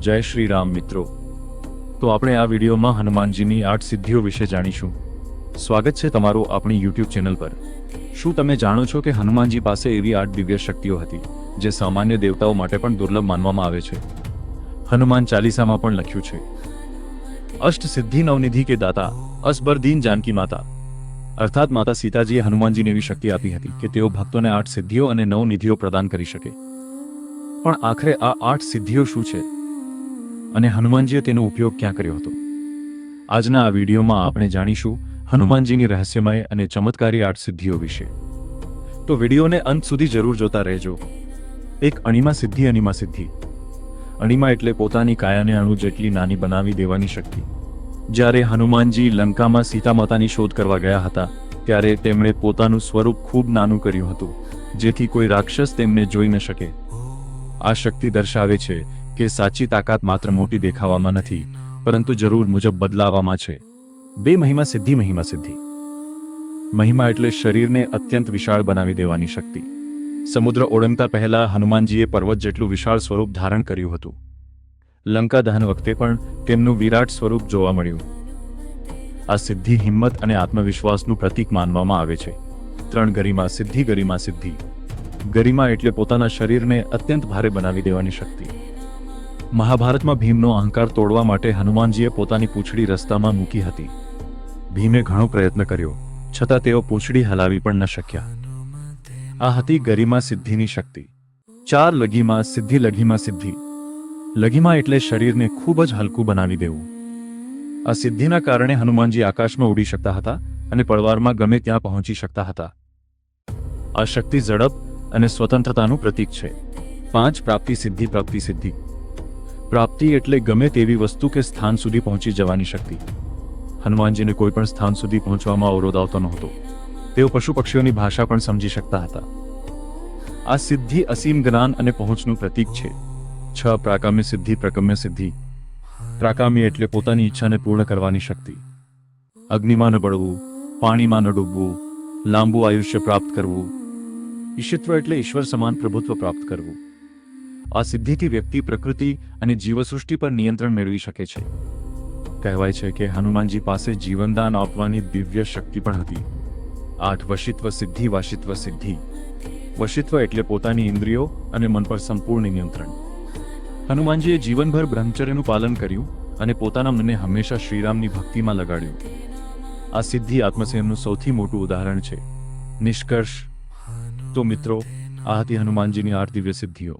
જય શ્રી રામ મિત્રો। તો આપણે આ વિડીયોમાં હનુમાનજીની 8 સિદ્ધિઓ વિશે જાણીશું। સ્વાગત છે તમારું આપણી YouTube ચેનલ પર। શું તમે જાણો છો કે હનુમાનજી પાસે એવી 8 દિવ્ય શક્તિઓ હતી જે સામાન્ય દેવતાઓ માટે પણ દુર્લભ માનવામાં આવે છે। હનુમાન ચાલીસામાં પણ લખ્યું છે, અષ્ટ સિદ્ધિ નવનિધિ કે દાતા અસબર દીન જાનકી માતા। અર્થાત માતા સીતાજીએ હનુમાનજીને એવી શક્તિ આપી હતી કે તેઓ ભક્તોને 8 સિદ્ધિઓ અને 9 નિધિઓ પ્રદાન કરી શકે। પણ આખરે આ 8 સિદ્ધિઓ શું છે અને હનુમાનજીએ તેનો ઉપયોગ ક્યાં કર્યો હતો? આજના આ વિડીયોમાં આપણે જાણીશું હનુમાનજીની રહસ્યમય અને ચમત્કારી 8 સિદ્ધિઓ વિશે। તો વિડીયોને અંત સુધી જરૂર જોતા રહેજો। એક અણિમા સિદ્ધિ। અણિમા સિદ્ધિ અણિમા એટલે પોતાની કાયાને અણુ જેટલી નાની બનાવી દેવાની શક્તિ। જ્યારે હનુમાનજી લંકામાં સીતા માતાની શોધ કરવા ગયા હતા ત્યારે તેમણે પોતાનું સ્વરૂપ ખૂબ નાનું કર્યું હતું જેથી કોઈ રાક્ષસ તેમને જોઈ ન શકે। આ શક્તિ દર્શાવે છે કે સાચી તાકાત માત્ર મોટી દેખાવામાં નથી પરંતુ જરૂર મુજબ બદલાવામાં છે। બે મહિમા સિદ્ધિ। મહિમા સિદ્ધિ મહિમા એટલે શરીરને અત્યંત વિશાળ બનાવી દેવાની શક્તિ। સમુદ્ર ઓળંગતા પહેલા હનુમાનજીએ પર્વત જેટલું વિશાળ સ્વરૂપ ધારણ કર્યું હતું। લંકા દહન વખતે પણ તેમનું વિરાટ સ્વરૂપ જોવા મળ્યું। આ સિદ્ધિ હિંમત અને આત્મવિશ્વાસનું પ્રતીક માનવામાં આવે છે। 3 ગરિમા સિદ્ધિ। ગરિમા સિદ્ધિ ગરિમા એટલે પોતાના શરીરને અત્યંત ભારે બનાવી દેવાની શક્તિ। મહાભારતમાં ભીમનો અહંકાર તોડવા માટે હનુમાનજીએ પોતાની પૂંછડી રસ્તામાં મૂકી હતી। ભીમે ઘણો પ્રયત્ન કર્યો છતાં તેઓ પૂંછડી હલાવી પણ ન શક્યા। આ હતી ગરિમા સિદ્ધિની શક્તિ। 4 લઘિમા સિદ્ધિ। લઘિમા સિદ્ધિ લઘિમા એટલે શરીરને ખૂબ જ હલકું બનાવી દેવું। આ સિદ્ધિના કારણે હનુમાનજી આકાશમાં ઉડી શકતા હતા અને પળવારમાં ગમે ત્યાં પહોંચી શકતા હતા। આ શક્તિ ઝડપ અને સ્વતંત્રતાનું પ્રતીક છે। 5 પ્રાપ્તિ સિદ્ધિ। પ્રાપ્તિ સિદ્ધિ પ્રાપ્તિ એટલે ગમે તેવી વસ્તુ કે સ્થાન સુધી પહોંચી જવાની શક્તિ। હનુમાનજીને કોઈ પણ સ્થાન સુધી પહોંચવામાં અવરોધ આવતો નહોતો। તેઓ પશુ પક્ષીઓની ભાષા પણ સમજી શકતા હતા। આ સિદ્ધિ અસીમ જ્ઞાન અને પહોંચનું પ્રતીક છે। 6 પ્રાકામ્ય સિદ્ધિ। પ્રાકામ્ય સિદ્ધિ પ્રાકામ્ય એટલે પોતાની ઈચ્છાને પૂર્ણ કરવાની શક્તિ। અગ્નિમાં ન બળવું, પાણીમાં ન ડૂબવું, લાંબુ આયુષ્ય પ્રાપ્ત કરવું। ઈશિત્વ એટલે ઈશ્વર સમાન પ્રભુત્વ પ્રાપ્ત કરવું। આ સિદ્ધિથી વ્યક્તિ પ્રકૃતિ અને જીવસૃષ્ટિ પર નિયંત્રણ મેળવી શકે છે। કહેવાય છે કે હનુમાનજી પાસે જીવનદાન આપવાની દિવ્ય શક્તિ પણ હતી। 8 વશિત્વ સિદ્ધિ। વશિત્વ સિદ્ધિ વશિત્વ એટલે પોતાની ઇન્દ્રિયો અને મન પર સંપૂર્ણ નિયંત્રણ। હનુમાનજીએ જીવનભર બ્રહ્મચર્યનું પાલન કર્યું અને પોતાના મનને હંમેશા શ્રીરામની ભક્તિમાં લગાડ્યું। આ સિદ્ધિ આત્મસંયમનું સૌથી મોટું ઉદાહરણ છે। નિષ્કર્ષ તો મિત્રો, આ હતી હનુમાનજીની 8 દિવ્ય સિદ્ધિઓ।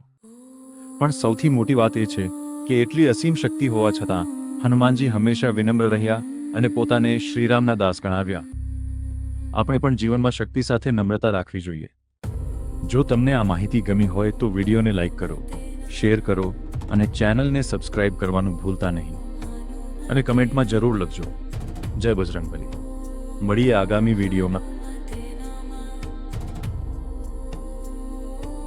પણ સૌથી મોટી વાત એ છે કે એટલી અસીમ શક્તિ હોવા છતાં હનુમાનજી હંમેશા વિનમ્ર રહ્યા અને પોતાને શ્રીરામના દાસ ગણાવ્યા। આપણે પણ જીવનમાં શક્તિ સાથે નમ્રતા રાખવી જોઈએ। જો તમને આ માહિતી ગમી હોય તો વિડીયોને લાઈક કરો, શેર કરો અને ચેનલને સબસ્ક્રાઇબ કરવાનું ભૂલતા નહીં અને કમેન્ટમાં જરૂર લખજો। જય બજરંગબલી। મળીએ આગામી વિડીયોમાં।